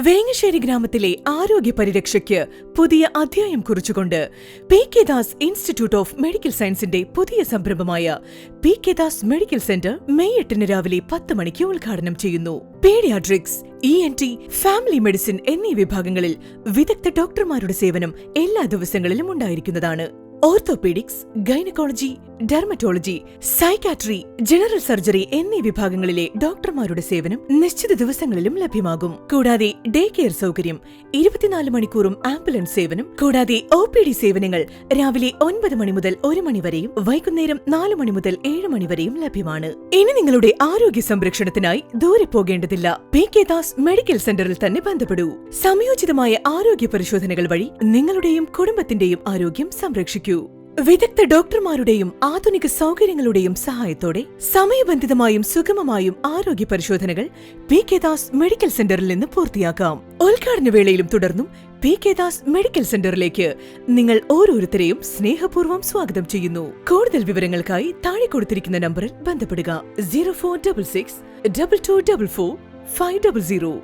വേങ്ങശ്ശേരി ഗ്രാമത്തിലെ ആരോഗ്യ പരിരക്ഷയ്ക്ക് പുതിയ അധ്യായം കുറിച്ചുകൊണ്ട് P K Das institute of medical സയൻസിന്റെ പുതിയ സംരംഭമായ P K Das medical centre May 8 രാവിലെ 10 മണിക്ക് ഉദ്ഘാടനം ചെയ്യുന്നു. പീഡിയാട്രിക്സ്, ENT, ഫാമിലി മെഡിസിൻ എന്നീ വിഭാഗങ്ങളിൽ വിദഗ്ധ ഡോക്ടർമാരുടെ സേവനം എല്ലാ ദിവസങ്ങളിലും ഉണ്ടായിരിക്കുന്നതാണ്. Orthopaedics, gynaecology, dermatology, psychiatry, general surgery എന്നീ വിഭാഗങ്ങളിലെ ഡോക്ടർമാരുടെ സേവനം നിശ്ചിത ദിവസങ്ങളിലും ലഭ്യമാകും. കൂടാതെ ഡേ കെയർ സൗകര്യം, 24 മണിക്കൂറും ആംബുലൻസ് സേവനം, കൂടാതെ OPD സേവനങ്ങൾ രാവിലെ 9 മണി മുതൽ 1 മണി വരെയും വൈകുന്നേരം 4 മണി മുതൽ 7 മണി വരെയും ലഭ്യമാണ്. ഇനി നിങ്ങളുടെ ആരോഗ്യ സംരക്ഷണത്തിനായി ദൂരെ പോകേണ്ടതില്ല. പി കെ ദാസ് മെഡിക്കൽ സെന്ററിൽ തന്നെ ബന്ധപ്പെടൂ. സമയോചിതമായ ആരോഗ്യ പരിശോധനകൾ വഴി നിങ്ങളുടെയും കുടുംബത്തിന്റെയും ആരോഗ്യം സംരക്ഷിക്കൂ. വിദഗ്ധ ഡോക്ടർമാരുടെയും ആധുനിക സൗകര്യങ്ങളുടെയും സഹായത്തോടെ സമയബന്ധിതമായും സുഗമമായും ആരോഗ്യ പരിശോധനകൾ പി കെ ദാസ് മെഡിക്കൽ സെന്ററിൽ നിന്ന് പൂർത്തിയാക്കാം. ഉദ്ഘാടന വേളയിലും തുടർന്നും പി കെ ദാസ് മെഡിക്കൽ സെന്ററിലേക്ക് നിങ്ങൾ ഓരോരുത്തരെയും സ്നേഹപൂർവ്വം സ്വാഗതം ചെയ്യുന്നു. കൂടുതൽ വിവരങ്ങൾക്കായി താഴെ കൊടുത്തിരിക്കുന്ന നമ്പറിൽ ബന്ധപ്പെടുക. 0466 2244 500.